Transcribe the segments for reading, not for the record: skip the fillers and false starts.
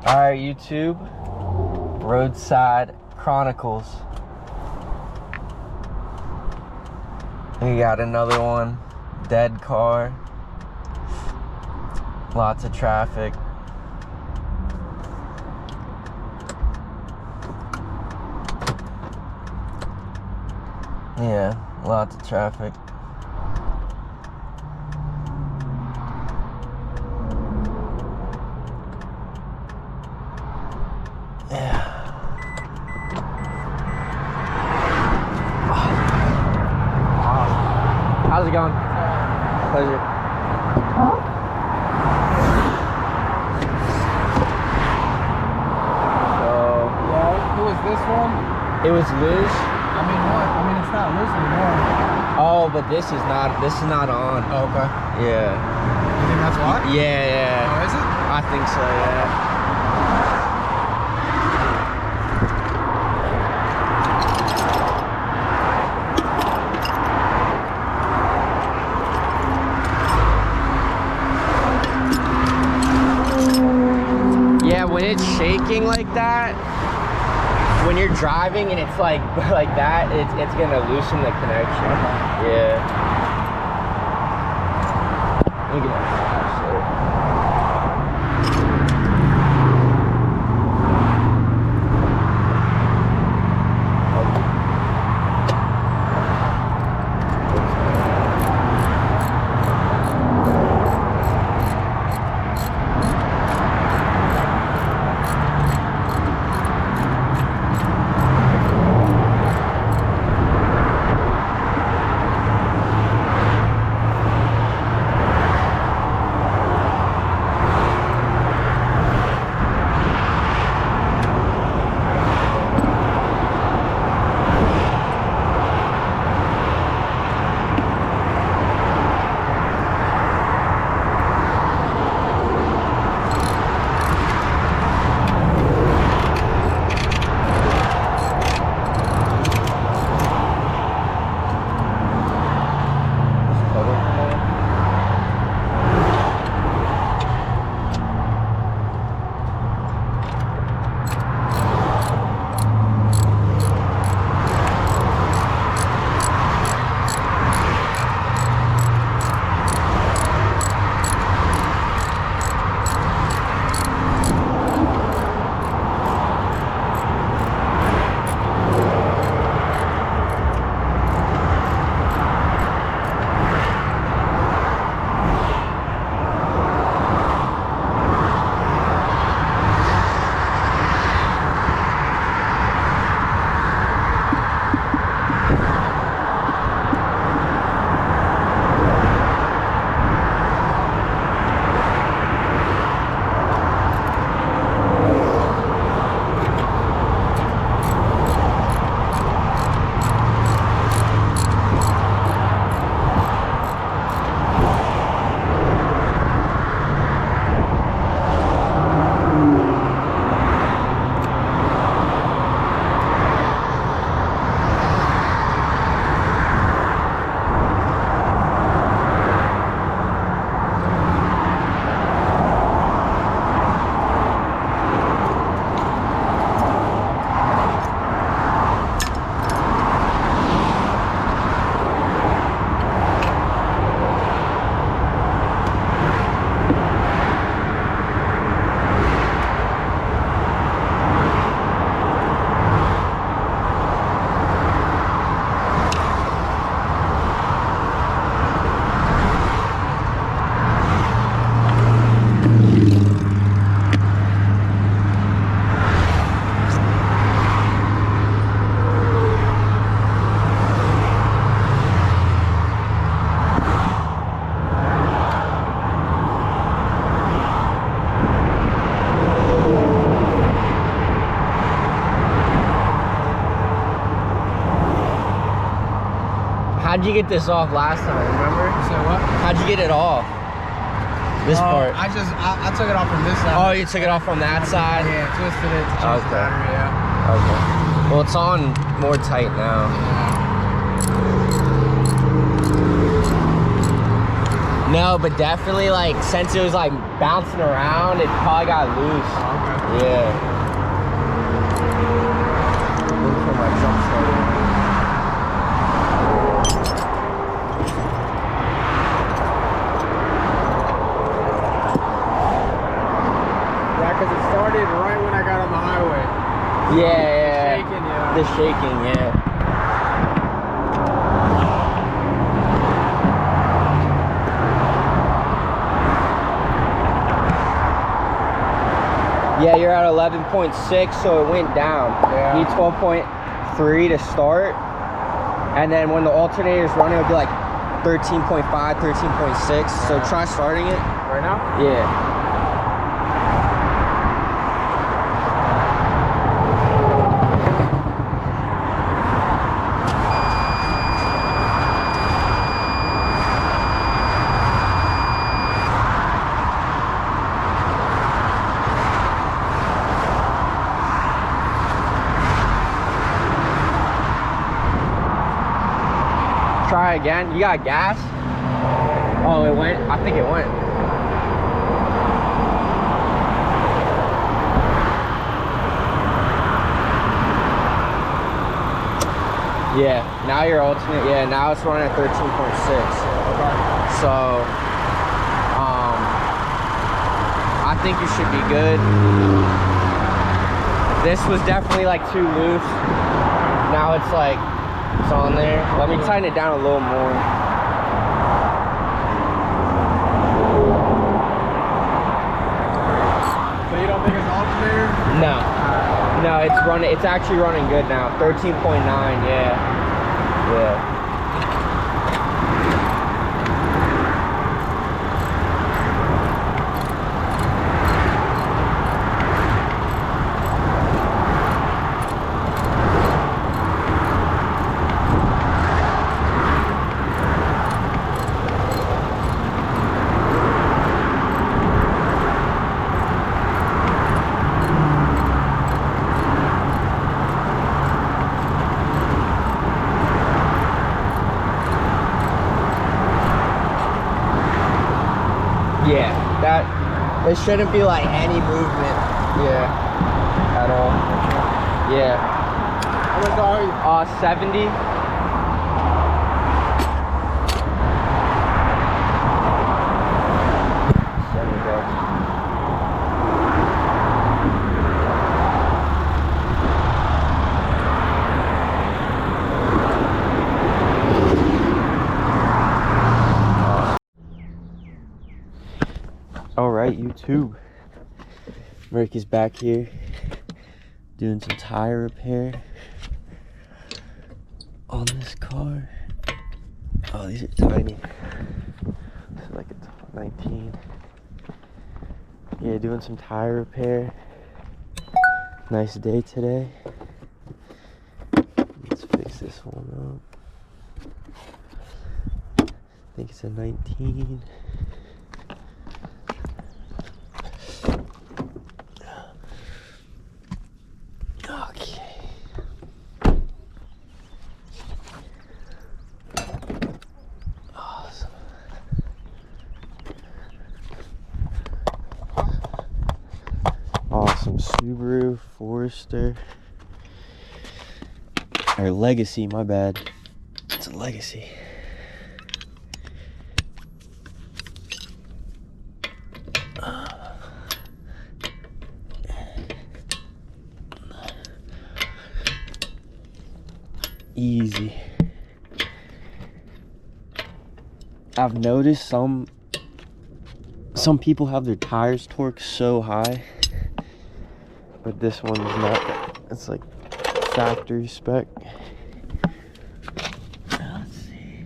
Alright, YouTube. Roadside Chronicles. We got another one. Dead car. Lots of traffic. Yeah, lots of traffic. Yeah. How's it going? Pleasure. So, yeah, who is this one? it was Liz. I mean, what? I mean, it's not loose anymore. Oh, but this is not on. Oh, okay. Yeah. You think that's why? Yeah. Oh, is it? I think so, yeah. Yeah, when it's shaking like that, when you're driving and it's like that, it's gonna loosen the connection. Yeah. Let me get my flashlight. How'd you get this off last time, remember? So what? How'd you get it off? This part? I took it off from this side. Oh, you took it off from that side? Yeah, twisted it to change the battery, yeah. Okay. Well, it's on more tight now. Yeah. No, but definitely like since it was like bouncing around, it probably got loose. Okay. Yeah. Look for my jump start. Yeah, because it started right when I got on the highway. Yeah. Shaking, yeah. The shaking, yeah. Yeah, you're at 11.6, so it went down. Yeah. You need 12.3 to start. And then when the alternator's running, it'll be like 13.5, 13.6. So try starting it. Right now? Yeah. Try again. You got gas? Oh, it went? I think it went. Yeah, now you're alternate. Yeah, now it's running at 13.6. So, I think you should be good. This was definitely like too loose. Now it's like, it's on there. Let me tighten it down a little more. So you don't think it's alternator? No. No, it's running. It's actually running good now. 13.9, yeah. Yeah. Yeah, there shouldn't be like any movement. Yeah, at all. Yeah. How much are you? 70. All right, YouTube. Merc is back here doing some tire repair on this car. Oh, these are tiny. This is like a 19. Yeah, doing some tire repair. Nice day today. Let's fix this one up. I think it's a 19. Awesome Subaru Forester, or Legacy, my bad. It's a Legacy. Easy. I've noticed some people have their tires torqued so high, but this one's not. It's like factory spec. Let's see.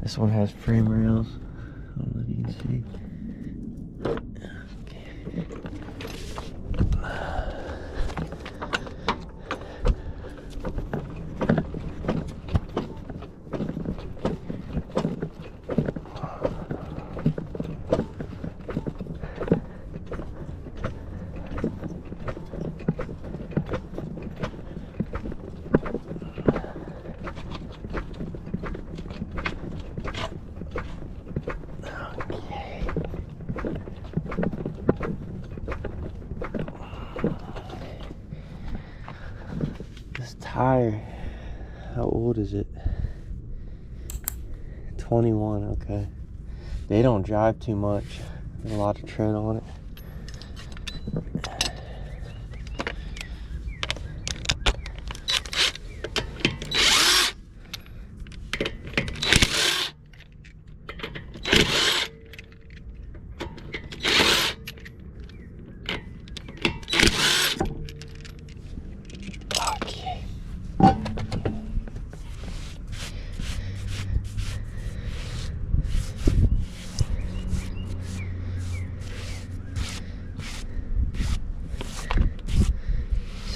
This one has frame rails. I don't know if you can see. tire. How old is it? 21, okay. They don't drive too much. There's a lot of tread on it.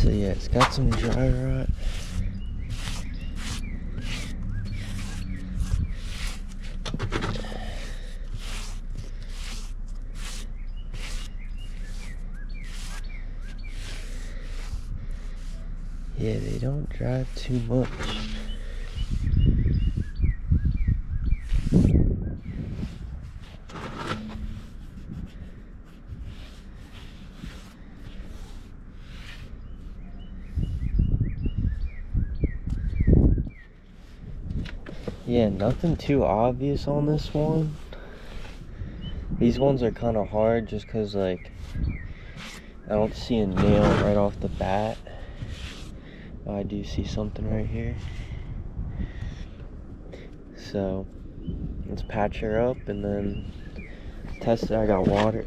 So yeah, it's got some dry rot. Yeah, they don't drive too much. Yeah, nothing too obvious on this one. These ones are kind of hard just because, like, I don't see a nail right off the bat. Oh, I do see something right here. So, let's patch her up and then test it. I got water.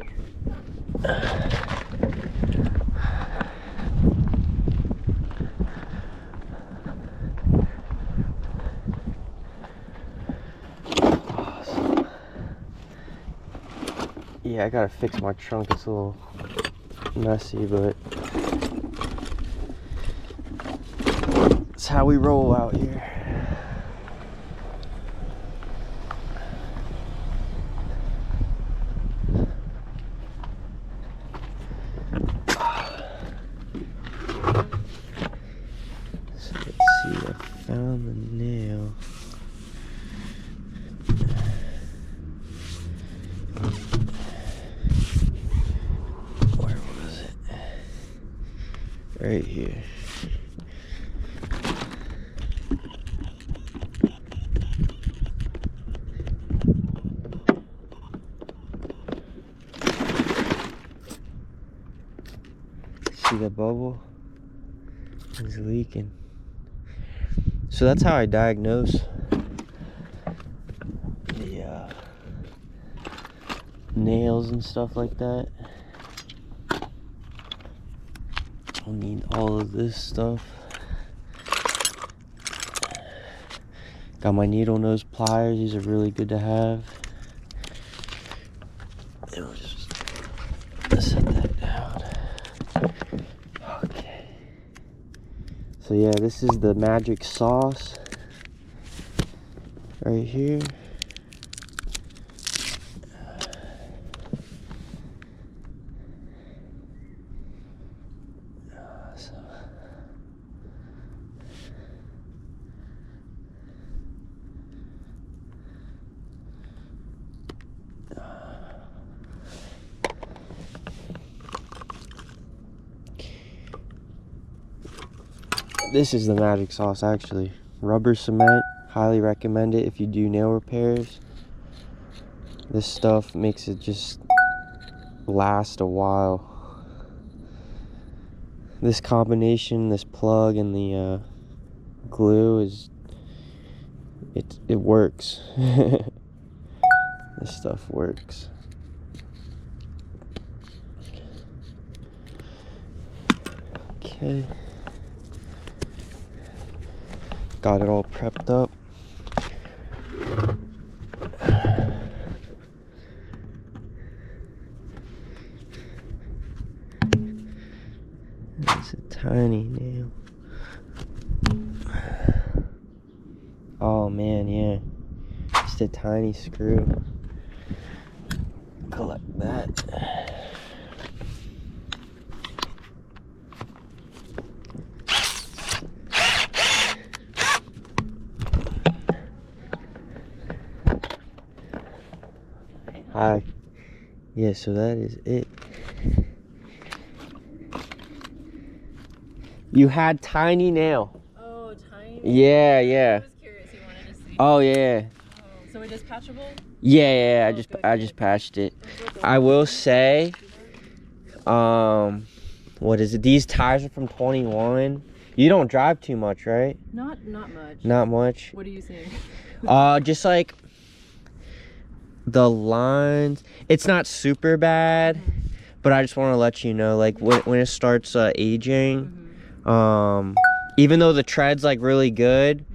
Yeah, I gotta fix my trunk. It's a little messy, but it's how we roll out here. So let's see, I found the nail. Right here. See the bubble? It's leaking. So that's how I diagnose the nails and stuff like that. I'll need all of this stuff. Got my needle nose pliers. These are really good to have. And we'll just set that down. Okay. So yeah, this is the magic sauce right here. This is the magic sauce, actually. Rubber cement, highly recommend it if you do nail repairs. This stuff makes it just last a while. This combination, this plug and the glue is, it works. This stuff works. Okay. Got it all prepped up. It's a tiny nail. Oh man, yeah. Just a tiny screw. Collect that. Hi. Yeah, so that is it. You had tiny nail. Oh, Yeah, I yeah. was curious. He wanted to see. Oh yeah. Oh, so it is patchable? Yeah, Oh, good, I good. just patched it. I will say, what is it? These tires are from 21. You don't drive too much, right? Not much. Not much. What are you seeing? Just like the lines. It's not super bad, but I just want to let you know, like when it starts aging, even though the tread's like really good,